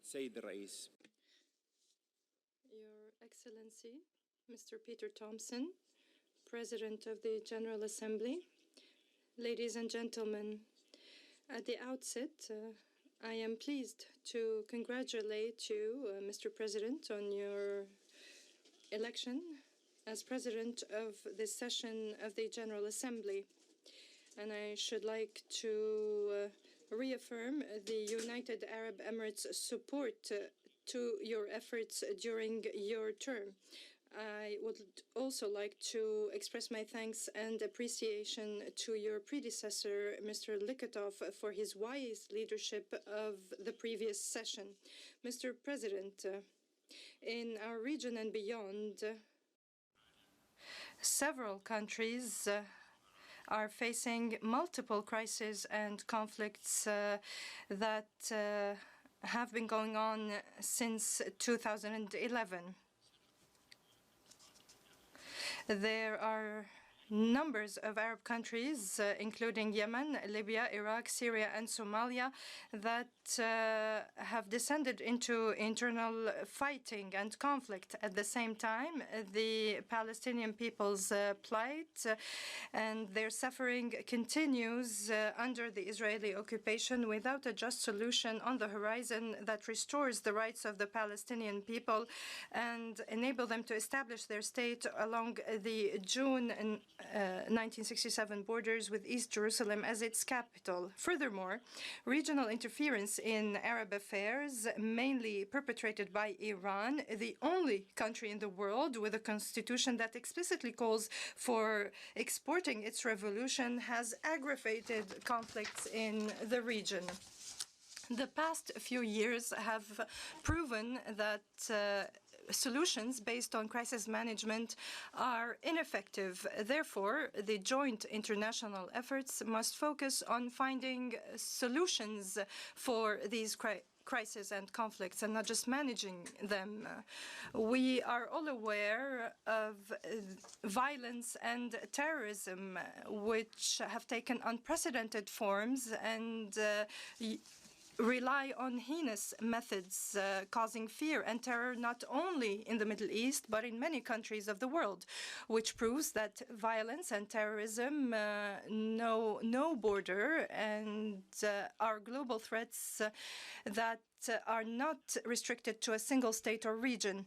سيد الرئيس. Your Excellency, Mr. Peter Thompson, President of the General Assembly, ladies and gentlemen, at the outset, I am pleased to congratulate you, Mr. President, on your election as President of this session of the General Assembly. And I should like to reaffirm the United Arab Emirates' support to your efforts during your term. I would also like to express my thanks and appreciation to your predecessor, Mr. Likatov, for his wise leadership of the previous session. Mr. President, in our region and beyond, several countries are facing multiple crises and conflicts that have been going on since 2011. There are numbers of Arab countries, including Yemen, Libya, Iraq, Syria, and Somalia, that have descended into internal fighting and conflict. At the same time, the Palestinian people's plight and their suffering continues under the Israeli occupation without a just solution on the horizon that restores the rights of the Palestinian people and enable them to establish their state along the June 1967 borders with East Jerusalem as its capital. Furthermore, regional interference in Arab affairs, mainly perpetrated by Iran, the only country in the world with a constitution that explicitly calls for exporting its revolution, has aggravated conflicts in the region. The past few years have proven that solutions based on crisis management are ineffective. Therefore, the joint international efforts must focus on finding solutions for these crises and conflicts and not just managing them. We are all aware of violence and terrorism, which have taken unprecedented forms and rely on heinous methods causing fear and terror not only in the Middle East but in many countries of the world, which proves that violence and terrorism know no border and are global threats that are not restricted to a single state or region.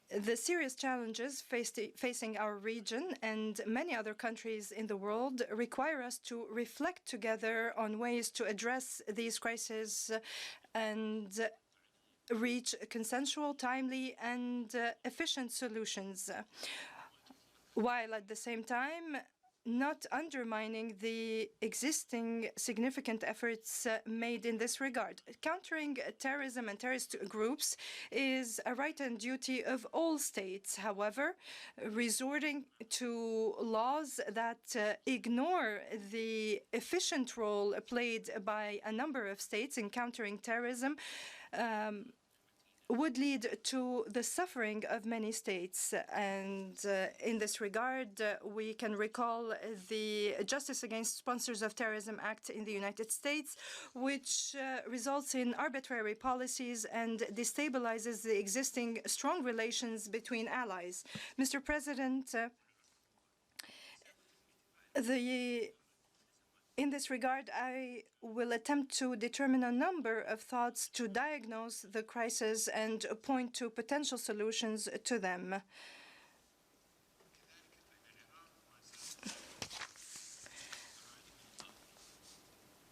The serious challenges facing our region and many other countries in the world require us to reflect together on ways to address these crises and reach consensual, timely, and efficient solutions, while at the same time not undermining the existing significant efforts made in this regard. Countering terrorism and terrorist groups is a right and duty of all states. However, resorting to laws that ignore the efficient role played by a number of states in countering terrorism would lead to the suffering of many states. And in this regard, we can recall the Justice Against Sponsors of Terrorism Act in the United States, which results in arbitrary policies and destabilizes the existing strong relations between allies. Mr. President, in this regard, I will attempt to determine a number of thoughts to diagnose the crisis and point to potential solutions to them.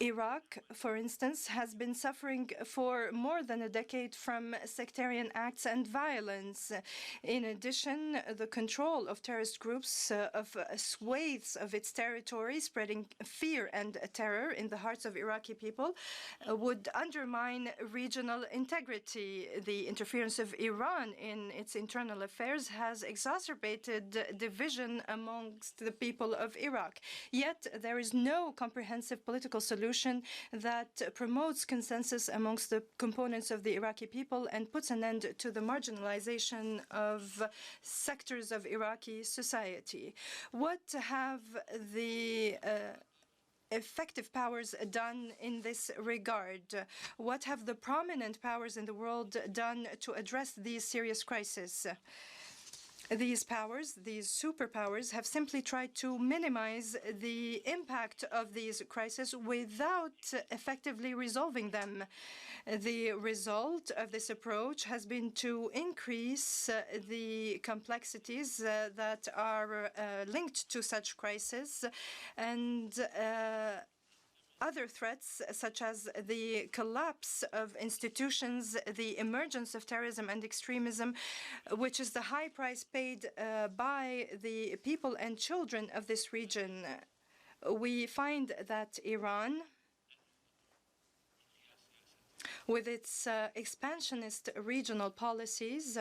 Iraq, for instance, has been suffering for more than a decade from sectarian acts and violence. In addition, the control of terrorist groups of swathes of its territory, spreading fear and terror in the hearts of Iraqi people, would undermine regional integrity. The interference of Iran in its internal affairs has exacerbated division amongst the people of Iraq. Yet, there is no comprehensive political solution that promotes consensus amongst the components of the Iraqi people and puts an end to the marginalization of sectors of Iraqi society. What have the effective powers done in this regard? What have the prominent powers in the world done to address these serious crises? These powers, these superpowers, have simply tried to minimize the impact of these crises without effectively resolving them. The result of this approach has been to increase the complexities that are linked to such crises, and other threats, such as the collapse of institutions, the emergence of terrorism and extremism, which is the high price paid by the people and children of this region. We find that Iran, with its expansionist regional policies,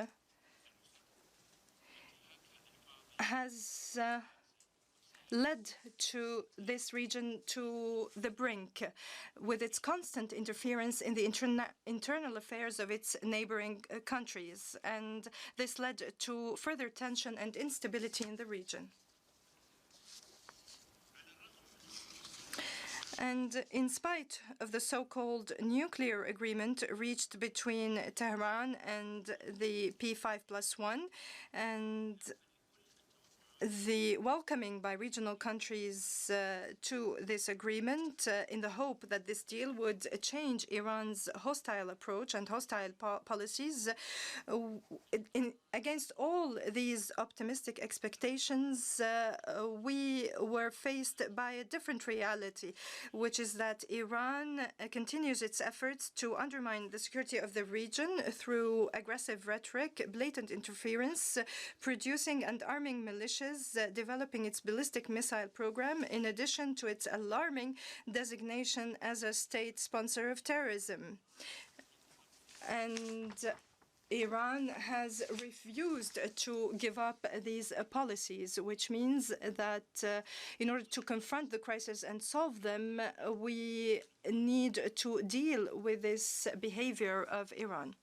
has led to this region to the brink, with its constant interference in the internal affairs of its neighboring countries. And this led to further tension and instability in the region. And in spite of the so-called nuclear agreement reached between Tehran and the P5+1, and the welcoming by regional countries to this agreement in the hope that this deal would change Iran's hostile approach and hostile policies, against all these optimistic expectations, we were faced by a different reality, which is that Iran continues its efforts to undermine the security of the region through aggressive rhetoric, blatant interference, producing and arming militias, developing its ballistic missile program, in addition to its alarming designation as a state sponsor of terrorism. And Iran has refused to give up these policies, which means that in order to confront the crisis and solve them, we need to deal with this behavior of Iran.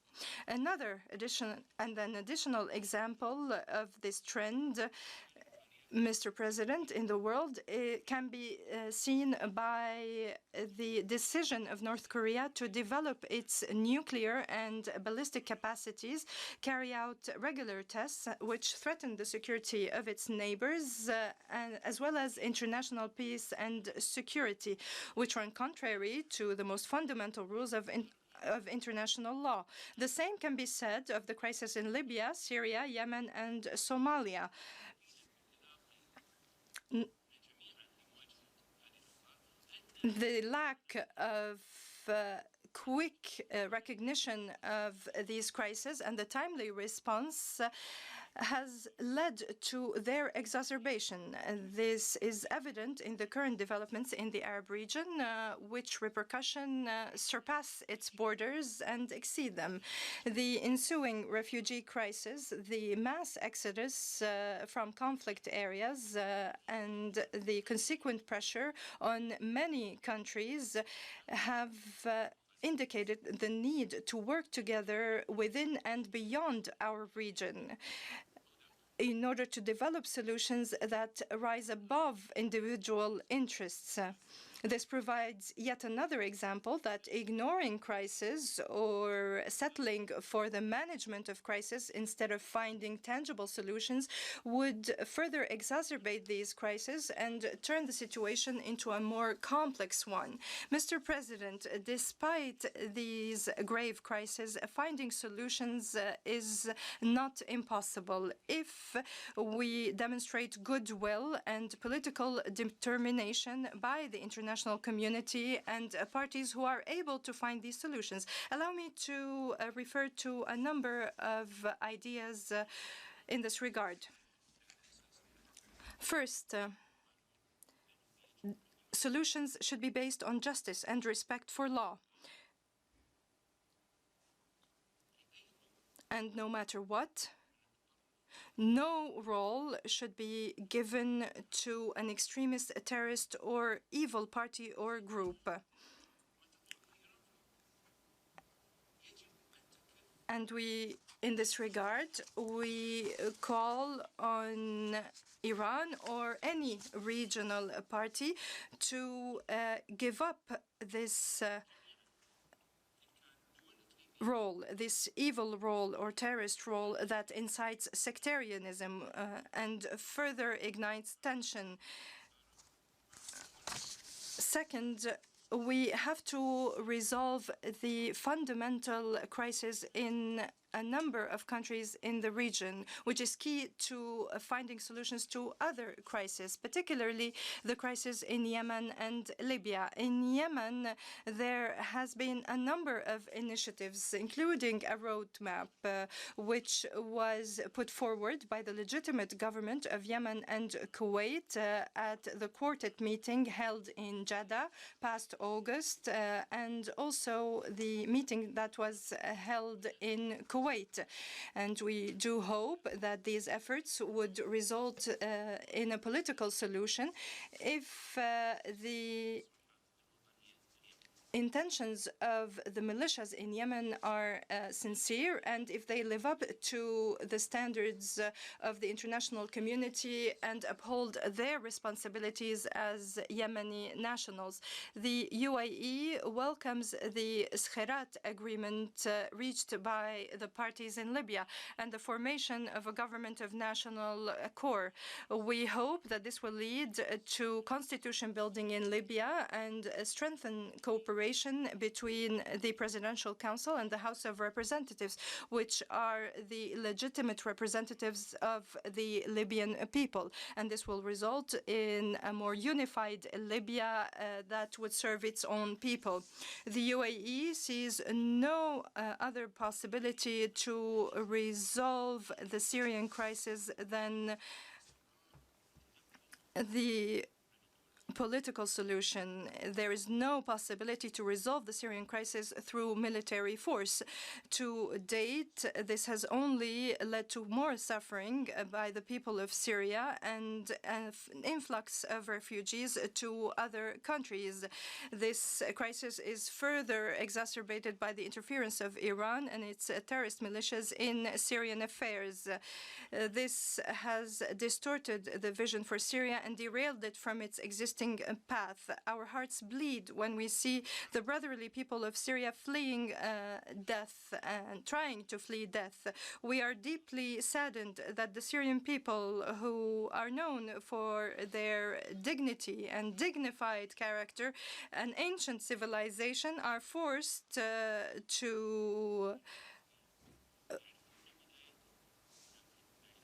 An additional example of this trend, Mr. President, in the world, it can be seen by the decision of North Korea to develop its nuclear and ballistic capacities, carry out regular tests which threaten the security of its neighbors, and as well as international peace and security, which run contrary to the most fundamental rules of international law. The same can be said of the crisis in Libya, Syria, Yemen, and Somalia. The lack of quick recognition of these crises and the timely response has led to their exacerbation. This is evident in the current developments in the Arab region, which repercussion surpass its borders and exceed them. The ensuing refugee crisis, the mass exodus from conflict areas, and the consequent pressure on many countries have indicated the need to work together within and beyond our region in order to develop solutions that rise above individual interests. This provides yet another example that ignoring crisis or settling for the management of crisis instead of finding tangible solutions would further exacerbate these crises and turn the situation into a more complex one. Mr. President, despite these grave crises, finding solutions is not impossible if we demonstrate goodwill and political determination by the international community and parties who are able to find these solutions. Allow me to refer to a number of ideas in this regard. First, solutions should be based on justice and respect for law. And no matter what, no role should be given to an extremist, a terrorist, or evil party or group. And in this regard, we call on Iran or any regional party to give up this role, this evil role or terrorist role that incites sectarianism and further ignites tension. Second, we have to resolve the fundamental crisis in a number of countries in the region, which is key to finding solutions to other crises, particularly the crisis in Yemen and Libya. In Yemen, there has been a number of initiatives, including a roadmap, which was put forward by the legitimate government of Yemen and Kuwait at the quartet meeting held in Jeddah past August, and also the meeting that was held in Kuwait. And we do hope that these efforts would result in a political solution if the intentions of the militias in Yemen are sincere, and if they live up to the standards of the international community and uphold their responsibilities as Yemeni nationals. The UAE welcomes the Skhirat agreement reached by the parties in Libya and the formation of a government of national accord. We hope that this will lead to constitution building in Libya and strengthen cooperation between the Presidential Council and the House of Representatives, which are the legitimate representatives of the Libyan people. And this will result in a more unified Libya that would serve its own people. The UAE sees no other possibility to resolve the Syrian crisis than the political solution. There is no possibility to resolve the Syrian crisis through military force. To date, this has only led to more suffering by the people of Syria and an influx of refugees to other countries. This crisis is further exacerbated by the interference of Iran and its terrorist militias in Syrian affairs. This has distorted the vision for Syria and derailed it from its existing path. Our hearts bleed when we see the brotherly people of Syria fleeing death and trying to flee death. We are deeply saddened that the Syrian people, who are known for their dignity and dignified character, an ancient civilization, are forced to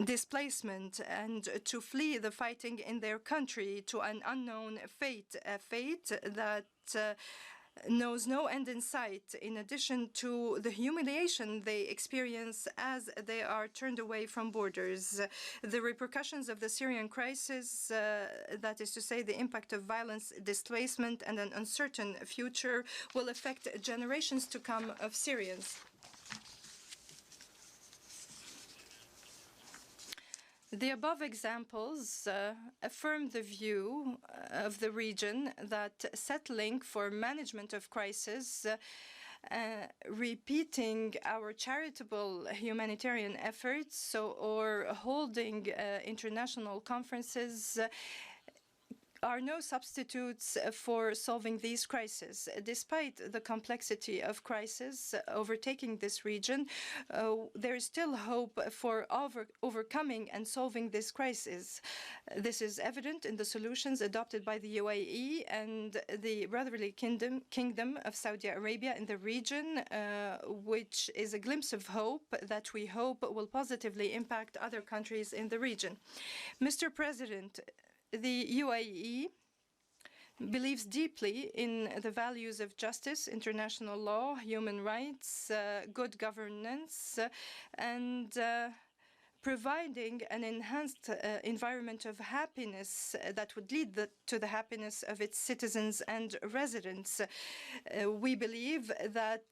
displacement and to flee the fighting in their country to an unknown fate, a fate that knows no end in sight, in addition to the humiliation they experience as they are turned away from borders. The repercussions of the Syrian crisis, that is to say the impact of violence, displacement, and an uncertain future, will affect generations to come of Syrians. The above examples affirm the view of the region that settling for management of crisis, repeating our charitable humanitarian efforts, or holding international conferences are no substitutes for solving these crises. Despite the complexity of crisis overtaking this region, there is still hope for overcoming and solving this crisis. This is evident in the solutions adopted by the UAE and the brotherly kingdom of Saudi Arabia in the region, which is a glimpse of hope that we hope will positively impact other countries in the region. Mr. President, the UAE believes deeply in the values of justice, international law, human rights, good governance, and providing an enhanced environment of happiness that would lead to the happiness of its citizens and residents. We believe that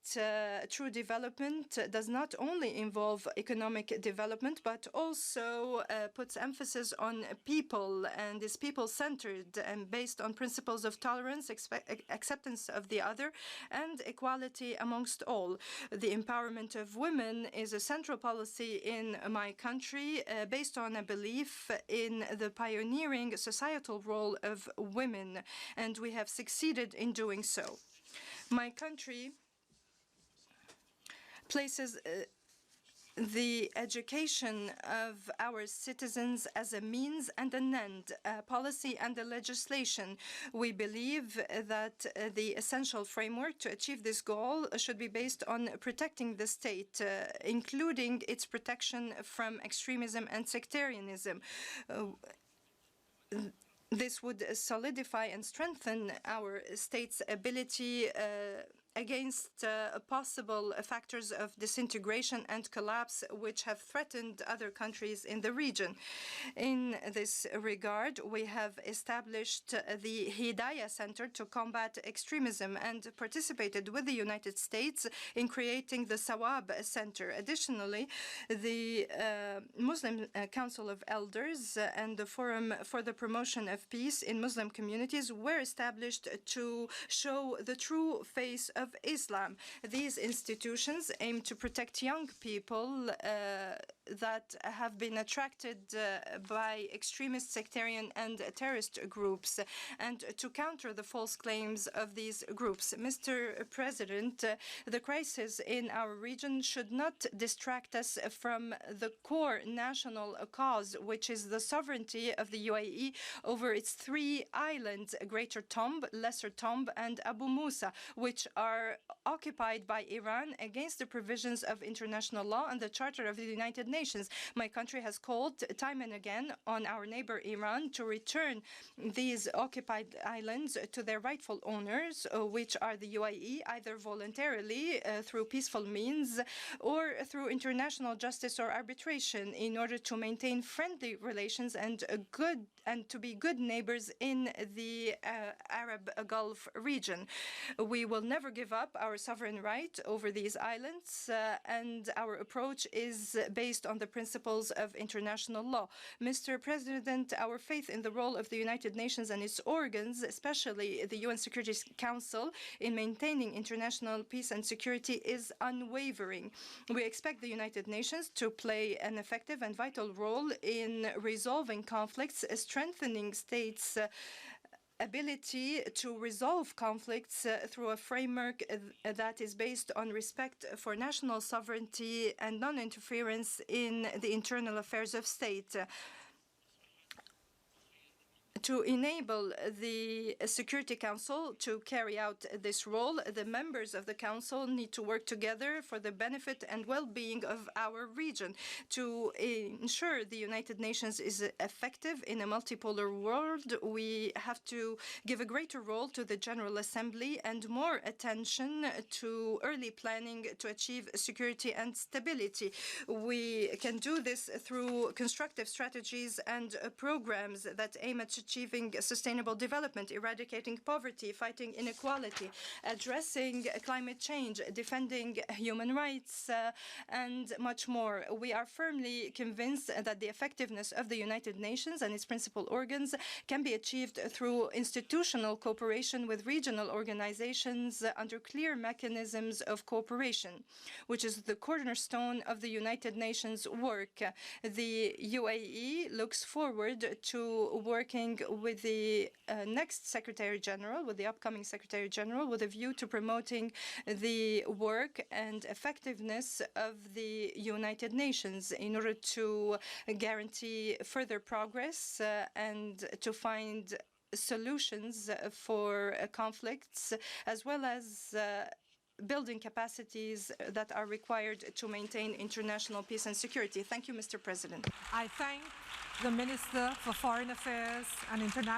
true development does not only involve economic development, but also puts emphasis on people and is people-centered and based on principles of tolerance, acceptance of the other, and equality amongst all. The empowerment of women is a central policy in my country, based on a belief in the pioneering societal role of women, and we have succeeded in doing so. My country places the education of our citizens as a means and an end, a policy and a legislation. We believe that the essential framework to achieve this goal should be based on protecting the state, including its protection from extremism and sectarianism. This would solidify and strengthen our state's ability against possible factors of disintegration and collapse which have threatened other countries in the region. In this regard, we have established the Hidayah Center to combat extremism and participated with the United States in creating the Sawab Center. Additionally, the Muslim Council of Elders and the Forum for the Promotion of Peace in Muslim Communities were established to show the true face of Islam. These institutions aim to protect young people that have been attracted by extremist, sectarian, and terrorist groups, and to counter the false claims of these groups. Mr. President, the crisis in our region should not distract us from the core national cause, which is the sovereignty of the UAE over its 3 islands, Greater Tomb, Lesser Tomb, and Abu Musa, which are occupied by Iran against the provisions of international law and the Charter of the United Nations. My country has called time and again on our neighbor Iran to return these occupied islands to their rightful owners, which are the UAE, either voluntarily through peaceful means or through international justice or arbitration, in order to maintain friendly relations and to be good neighbors in the Arab Gulf region. We will never give up our sovereign right over these islands, and our approach is based on the principles of international law. Mr. President, our faith in the role of the United Nations and its organs, especially the UN Security Council, in maintaining international peace and security is unwavering. We expect the United Nations to play an effective and vital role in resolving conflicts, strengthening states' ability to resolve conflicts through a framework that is based on respect for national sovereignty and non-interference in the internal affairs of state. To enable the Security Council to carry out this role, the members of the Council need to work together for the benefit and well-being of our region. To ensure the United Nations is effective in a multipolar world, we have to give a greater role to the General Assembly and more attention to early planning to achieve security and stability. We can do this through constructive strategies and programs that aim at achieving sustainable development, eradicating poverty, fighting inequality, addressing climate change, defending human rights, and much more. We are firmly convinced that the effectiveness of the United Nations and its principal organs can be achieved through institutional cooperation with regional organizations under clear mechanisms of cooperation, which is the cornerstone of the United Nations work. The UAE looks forward to working with the next Secretary General, with the upcoming Secretary General, with a view to promoting the work and effectiveness of the United Nations in order to guarantee further progress and to find solutions for conflicts, as well as building capacities that are required to maintain international peace and security. Thank you, Mr. President. I thank the Minister for Foreign Affairs and International